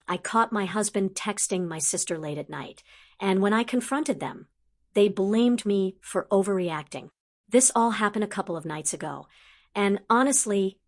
I caught my husband texting my sister late at night, and when I confronted them, they blamed me for overreacting. This all happened a couple of nights ago, and honestly,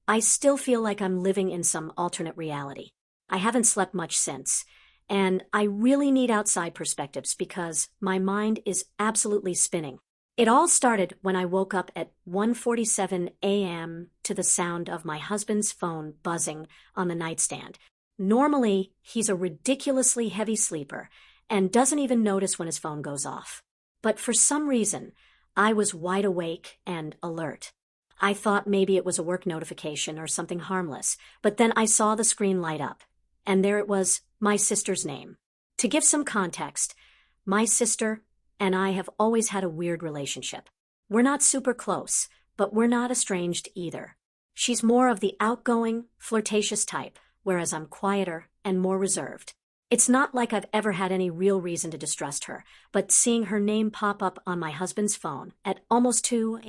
I still feel like I'm living in some alternate reality. I haven't slept much since, and I really need outside perspectives because my mind is absolutely spinning. It all started when I woke up at 1:47 a.m. to the sound of my husband's phone buzzing on the nightstand. Normally, he's a ridiculously heavy sleeper and doesn't even notice when his phone goes off. But for some reason, I was wide awake and alert. I thought maybe it was a work notification or something harmless, but then I saw the screen light up, and there it was, my sister's name. To give some context, my sister and I have always had a weird relationship. We're not super close, but we're not estranged either. She's more of the outgoing, flirtatious type, whereas I'm quieter and more reserved. It's not like I've ever had any real reason to distrust her, but seeing her name pop up on my husband's phone at almost 2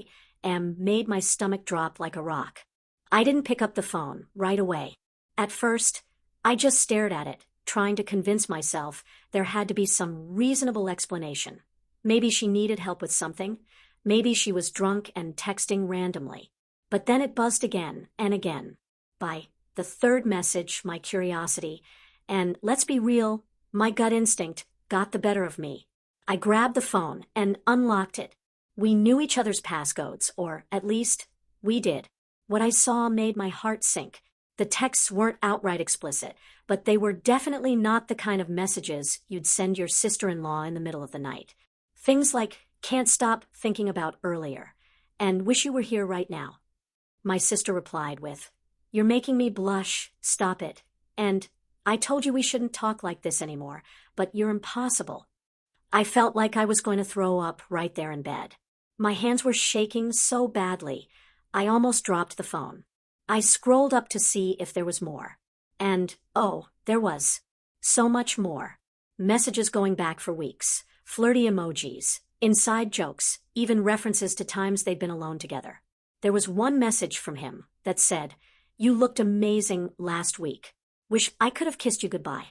a.m. made my stomach drop like a rock. I didn't pick up the phone right away. At first, I just stared at it, trying to convince myself there had to be some reasonable explanation. Maybe she needed help with something. Maybe she was drunk and texting randomly. But then it buzzed again and again. By the third message, my curiosity, and let's be real, my gut instinct got the better of me. I grabbed the phone and unlocked it. We knew each other's passcodes, or at least, we did. What I saw made my heart sink. The texts weren't outright explicit, but they were definitely not the kind of messages you'd send your sister-in-law in the middle of the night. Things like, can't stop thinking about earlier, and wish you were here right now. My sister replied with, you're making me blush, stop it, and I told you we shouldn't talk like this anymore, but you're impossible. I felt like I was going to throw up right there in bed. My hands were shaking so badly, I almost dropped the phone. I scrolled up to see if there was more. And, oh, there was. So much more. Messages going back for weeks, flirty emojis, inside jokes, even references to times they'd been alone together. There was one message from him that said, you looked amazing last week. Wish I could have kissed you goodbye.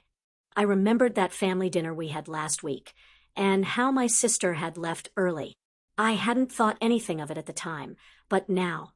I remembered that family dinner we had last week, and how my sister had left early. I hadn't thought anything of it at the time, but now,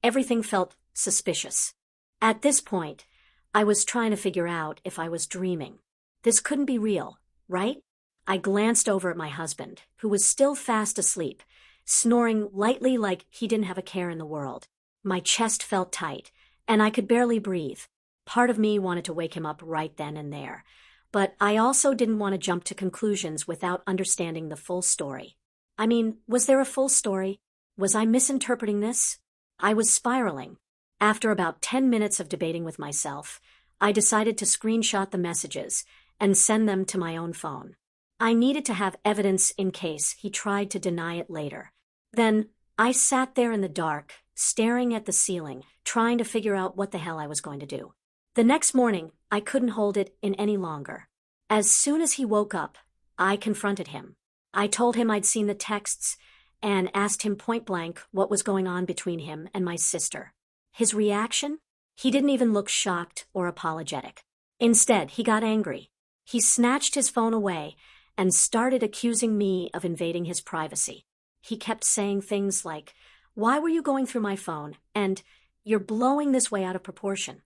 everything felt suspicious. At this point, I was trying to figure out if I was dreaming. This couldn't be real, right? I glanced over at my husband, who was still fast asleep, snoring lightly like he didn't have a care in the world. My chest felt tight, and I could barely breathe. Part of me wanted to wake him up right then and there, but I also didn't want to jump to conclusions without understanding the full story. I mean, was there a full story? Was I misinterpreting this? I was spiraling. After about 10 minutes of debating with myself, I decided to screenshot the messages and send them to my own phone. I needed to have evidence in case he tried to deny it later. Then, I sat there in the dark, staring at the ceiling, trying to figure out what the hell I was going to do. The next morning, I couldn't hold it in any longer. As soon as he woke up, I confronted him. I told him I'd seen the texts and asked him point blank what was going on between him and my sister. His reaction? He didn't even look shocked or apologetic. Instead, he got angry. He snatched his phone away and started accusing me of invading his privacy. He kept saying things like, why were you going through my phone? And you're blowing this way out of proportion.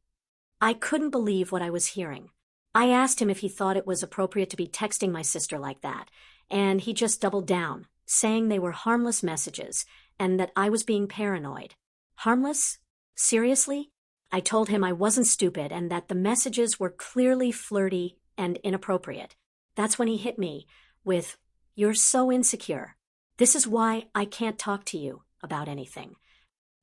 I couldn't believe what I was hearing. I asked him if he thought it was appropriate to be texting my sister like that, and he just doubled down, saying they were harmless messages and that I was being paranoid. Harmless? Seriously? I told him I wasn't stupid and that the messages were clearly flirty and inappropriate. That's when he hit me with, you're so insecure. This is why I can't talk to you about anything.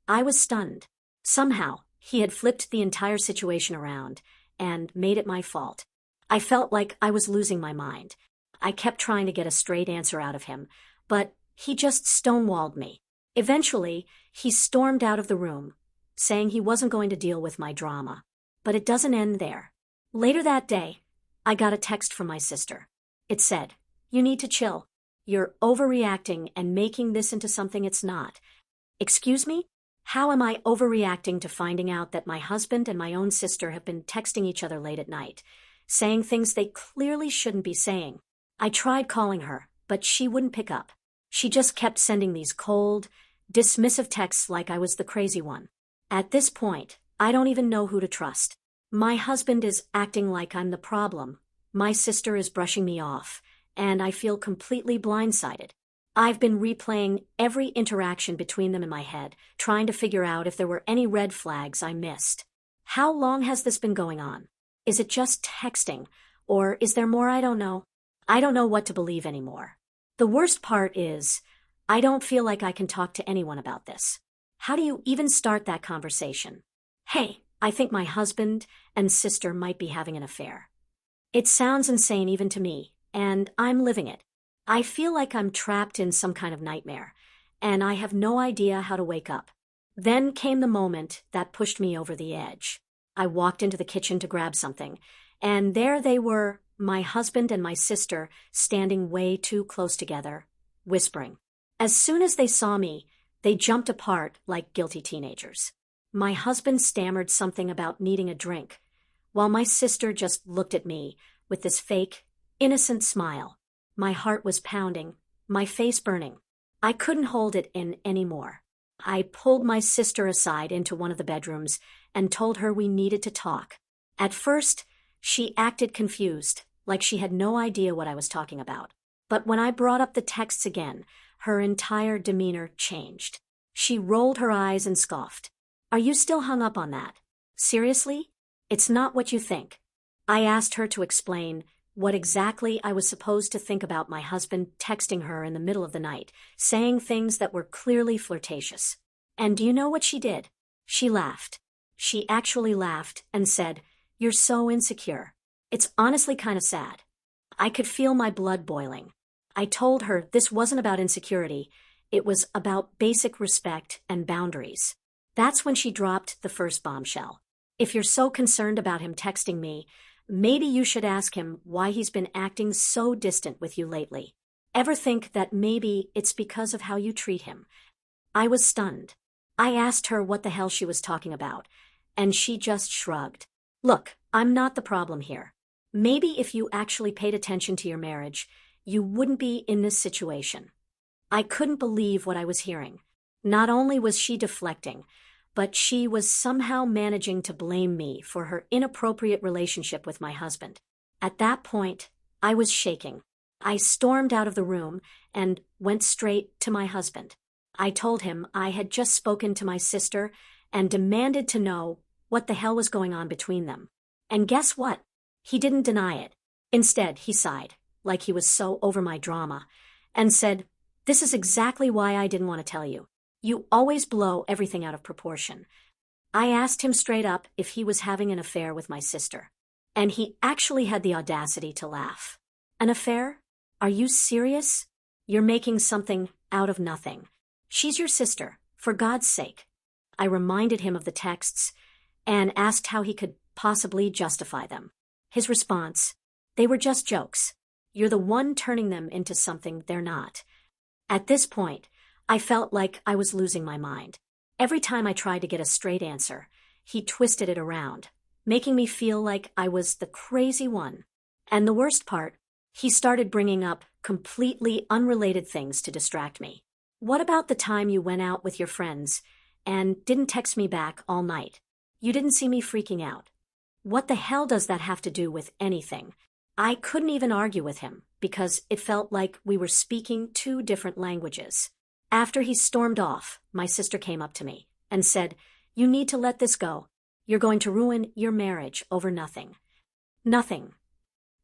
I was stunned. Somehow, he had flipped the entire situation around and made it my fault. I felt like I was losing my mind. I kept trying to get a straight answer out of him, but he just stonewalled me. Eventually, he stormed out of the room, saying he wasn't going to deal with my drama. But it doesn't end there. Later that day, I got a text from my sister. It said, you need to chill. You're overreacting and making this into something it's not. Excuse me? How am I overreacting to finding out that my husband and my own sister have been texting each other late at night, saying things they clearly shouldn't be saying? I tried calling her, but she wouldn't pick up. She just kept sending these cold, dismissive texts like I was the crazy one. At this point, I don't even know who to trust. My husband is acting like I'm the problem. My sister is brushing me off, and I feel completely blindsided. I've been replaying every interaction between them in my head, trying to figure out if there were any red flags I missed. How long has this been going on? Is it just texting, or is there more I don't know? I don't know what to believe anymore. The worst part is, I don't feel like I can talk to anyone about this. How do you even start that conversation? Hey, I think my husband and sister might be having an affair. It sounds insane even to me, and I'm living it. I feel like I'm trapped in some kind of nightmare, and I have no idea how to wake up. Then came the moment that pushed me over the edge. I walked into the kitchen to grab something, and there they were, my husband and my sister, standing way too close together, whispering. As soon as they saw me, they jumped apart like guilty teenagers. My husband stammered something about needing a drink, while my sister just looked at me with this fake, innocent smile. My heart was pounding, my face burning. I couldn't hold it in anymore. I pulled my sister aside into one of the bedrooms and told her we needed to talk. At first, she acted confused, like she had no idea what I was talking about. But when I brought up the texts again, her entire demeanor changed. She rolled her eyes and scoffed. Are you still hung up on that? Seriously? It's not what you think. I asked her to explain what exactly I was supposed to think about my husband texting her in the middle of the night, saying things that were clearly flirtatious. And do you know what she did? She laughed. She actually laughed and said, "You're so insecure." It's honestly kind of sad. I could feel my blood boiling. I told her this wasn't about insecurity. It was about basic respect and boundaries. That's when she dropped the first bombshell. If you're so concerned about him texting me, maybe you should ask him why he's been acting so distant with you lately. Ever think that maybe it's because of how you treat him? I was stunned. I asked her what the hell she was talking about, and she just shrugged. Look, I'm not the problem here. Maybe if you actually paid attention to your marriage, you wouldn't be in this situation. I couldn't believe what I was hearing. Not only was she deflecting, but she was somehow managing to blame me for her inappropriate relationship with my husband. At that point, I was shaking. I stormed out of the room and went straight to my husband. I told him I had just spoken to my sister and demanded to know what the hell was going on between them. And guess what? He didn't deny it. Instead, he sighed, like he was so over my drama, and said, "This is exactly why I didn't want to tell you. You always blow everything out of proportion." I asked him straight up if he was having an affair with my sister, and he actually had the audacity to laugh. An affair? Are you serious? You're making something out of nothing. She's your sister, for God's sake. I reminded him of the texts and asked how he could possibly justify them. His response, "They were just jokes. You're the one turning them into something they're not." At this point, I felt like I was losing my mind. Every time I tried to get a straight answer, he twisted it around, making me feel like I was the crazy one. And the worst part, he started bringing up completely unrelated things to distract me. What about the time you went out with your friends and didn't text me back all night? You didn't see me freaking out. What the hell does that have to do with anything? I couldn't even argue with him because it felt like we were speaking two different languages. After he stormed off, my sister came up to me and said, "You need to let this go. You're going to ruin your marriage over nothing." Nothing.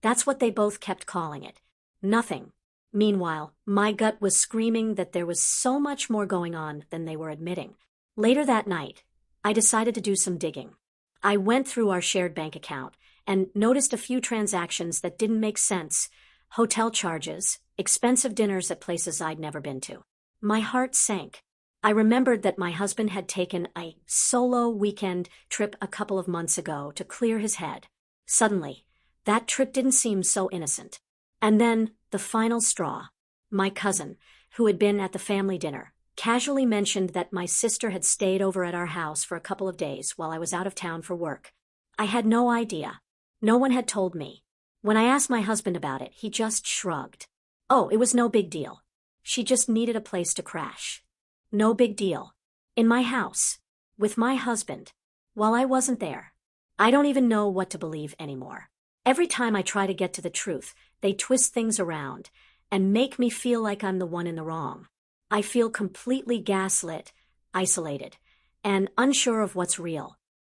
That's what they both kept calling it. Nothing. Meanwhile, my gut was screaming that there was so much more going on than they were admitting. Later that night, I decided to do some digging. I went through our shared bank account and noticed a few transactions that didn't make sense. Hotel charges, expensive dinners at places I'd never been to. My heart sank. I remembered that my husband had taken a solo weekend trip a couple of months ago to clear his head. Suddenly, that trip didn't seem so innocent. And then, the final straw. My cousin, who had been at the family dinner, casually mentioned that my sister had stayed over at our house for a couple of days while I was out of town for work. I had no idea. No one had told me. When I asked my husband about it, he just shrugged. Oh, it was no big deal. She just needed a place to crash. No big deal. In my house. With my husband. While I wasn't there. I don't even know what to believe anymore. Every time I try to get to the truth, they twist things around and make me feel like I'm the one in the wrong. I feel completely gaslit, isolated, and unsure of what's real.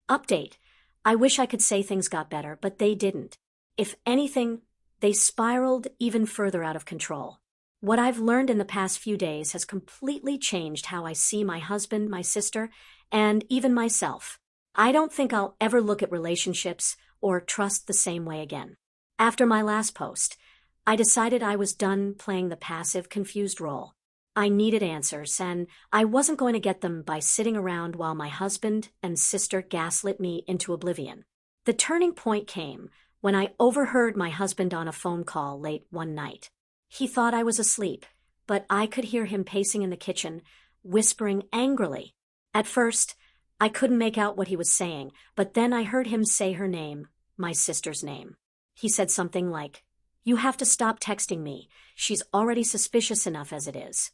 Update. I wish I could say things got better, but they didn't. If anything, they spiraled even further out of control. What I've learned in the past few days has completely changed how I see my husband, my sister, and even myself. I don't think I'll ever look at relationships or trust the same way again. After my last post, I decided I was done playing the passive, confused role. I needed answers, and I wasn't going to get them by sitting around while my husband and sister gaslit me into oblivion. The turning point came when I overheard my husband on a phone call late one night. He thought I was asleep, but I could hear him pacing in the kitchen, whispering angrily. At first, I couldn't make out what he was saying, but then I heard him say her name, my sister's name. He said something like, "You have to stop texting me. She's already suspicious enough as it is."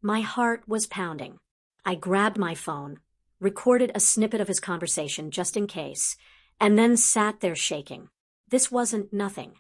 My heart was pounding. I grabbed my phone, recorded a snippet of his conversation just in case, and then sat there shaking. This wasn't nothing.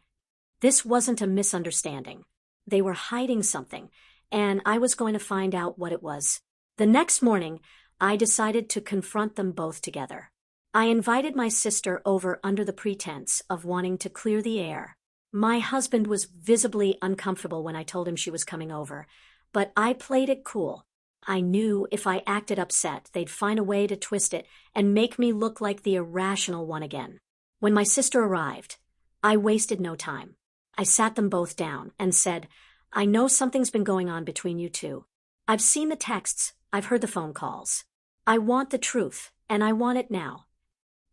This wasn't a misunderstanding. They were hiding something, and I was going to find out what it was. The next morning, I decided to confront them both together. I invited my sister over under the pretense of wanting to clear the air. My husband was visibly uncomfortable when I told him she was coming over, but I played it cool. I knew if I acted upset, they'd find a way to twist it and make me look like the irrational one again. When my sister arrived, I wasted no time. I sat them both down and said, "I know something's been going on between you two. I've seen the texts, I've heard the phone calls. I want the truth, and I want it now."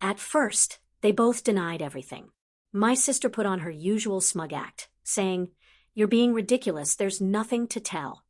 At first, they both denied everything. My sister put on her usual smug act, saying, "You're being ridiculous, there's nothing to tell."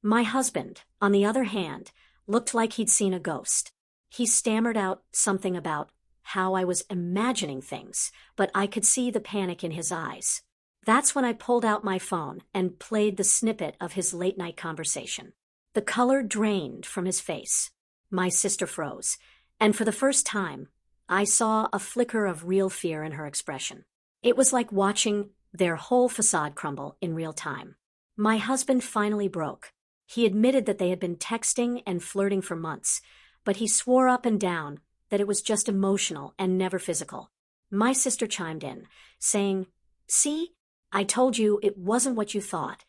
My husband, on the other hand, looked like he'd seen a ghost. He stammered out something about how I was imagining things, but I could see the panic in his eyes. That's when I pulled out my phone and played the snippet of his late-night conversation. The color drained from his face. My sister froze, and for the first time, I saw a flicker of real fear in her expression. It was like watching their whole facade crumble in real time. My husband finally broke. He admitted that they had been texting and flirting for months, but he swore up and down that it was just emotional and never physical. My sister chimed in, saying, "See, I told you it wasn't what you thought."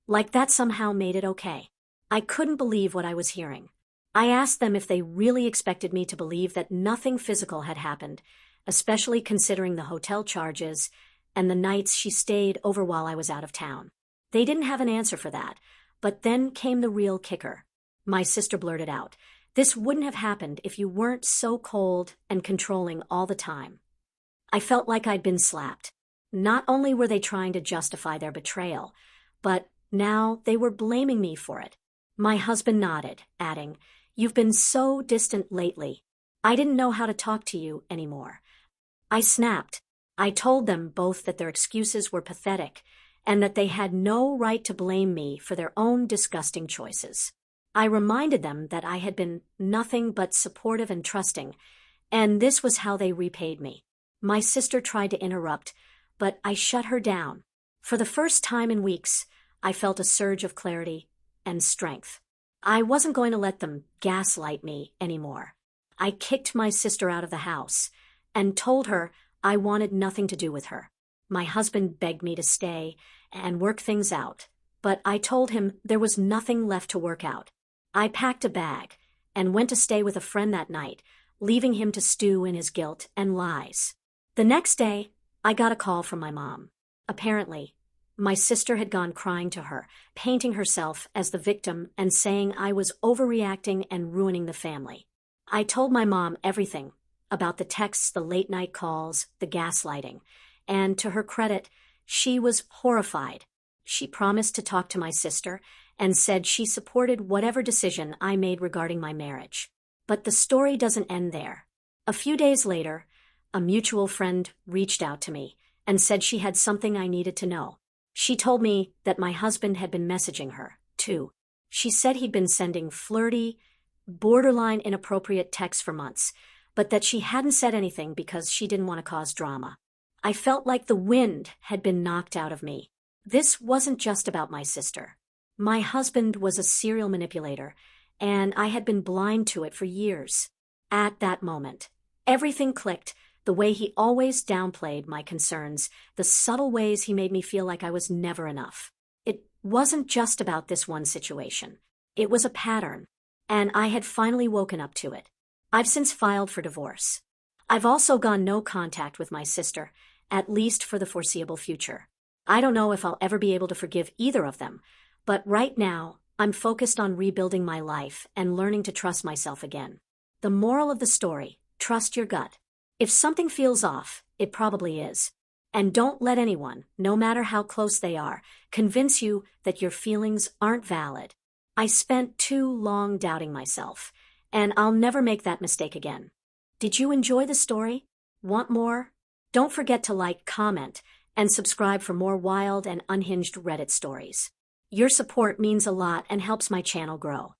Like that somehow made it okay. I couldn't believe what I was hearing. I asked them if they really expected me to believe that nothing physical had happened, especially considering the hotel charges and the nights she stayed over while I was out of town. They didn't have an answer for that, but then came the real kicker. My sister blurted out, "This wouldn't have happened if you weren't so cold and controlling all the time." I felt like I'd been slapped. Not only were they trying to justify their betrayal, but now they were blaming me for it. My husband nodded, adding, "You've been so distant lately. I didn't know how to talk to you anymore." I snapped. I told them both that their excuses were pathetic and that they had no right to blame me for their own disgusting choices. I reminded them that I had been nothing but supportive and trusting, and this was how they repaid me. My sister tried to interrupt, but I shut her down. For the first time in weeks, I felt a surge of clarity and strength. I wasn't going to let them gaslight me anymore. I kicked my sister out of the house and told her I wanted nothing to do with her. My husband begged me to stay and work things out, but I told him there was nothing left to work out. I packed a bag and went to stay with a friend that night, leaving him to stew in his guilt and lies. The next day, I got a call from my mom. Apparently, my sister had gone crying to her, painting herself as the victim and saying I was overreacting and ruining the family. I told my mom everything about the texts, the late-night calls, the gaslighting, and to her credit, she was horrified. She promised to talk to my sister and said she supported whatever decision I made regarding my marriage. But the story doesn't end there. A few days later, a mutual friend reached out to me and said she had something I needed to know. She told me that my husband had been messaging her, too. She said he'd been sending flirty, borderline inappropriate texts for months, but that she hadn't said anything because she didn't want to cause drama. I felt like the wind had been knocked out of me. This wasn't just about my sister. My husband was a serial manipulator, and I had been blind to it for years. At that moment, everything clicked. The way he always downplayed my concerns, the subtle ways he made me feel like I was never enough. It wasn't just about this one situation. It was a pattern, and I had finally woken up to it. I've since filed for divorce. I've also gone no contact with my sister, at least for the foreseeable future. I don't know if I'll ever be able to forgive either of them, but right now, I'm focused on rebuilding my life and learning to trust myself again. The moral of the story: trust your gut. If something feels off, it probably is. And don't let anyone, no matter how close they are, convince you that your feelings aren't valid. I spent too long doubting myself, and I'll never make that mistake again. Did you enjoy the story? Want more? Don't forget to like, comment, and subscribe for more wild and unhinged Reddit stories. Your support means a lot and helps my channel grow.